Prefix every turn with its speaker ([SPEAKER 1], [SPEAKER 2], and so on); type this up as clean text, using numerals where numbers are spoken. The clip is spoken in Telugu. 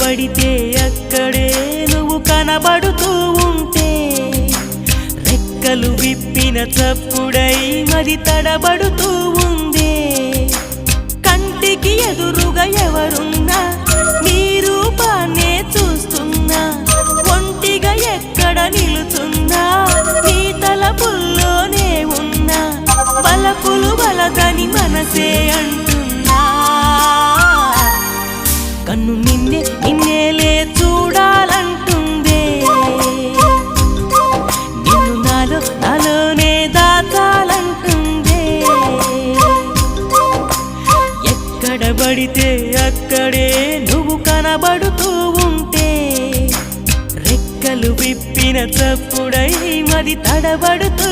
[SPEAKER 1] పడితే అక్కడే నువ్వు కనబడుతూ ఉంటే రెక్కలు విప్పిన చప్పుడై మది తడబడుతూ ఉందే కంటికి ఎదురుగా ఎవరున్నా నీ రూపాన్నే చూస్తున్నా ఒంటిగా ఎక్కడ నిలుచున్నా నీ తలపుల్లోనే ఉన్నా బలపులు బలదని మనసే అంటున్నా కన్ను నిన్నేలే చూడాలంటుందే నిన్ను నాలోనే దాచాలంటుందే ఎక్కడ పడితే అక్కడే నువ్వు కనబడుతూ ఉంటే రెక్కలు విప్పిన చప్పుడై మది తడబడుతూ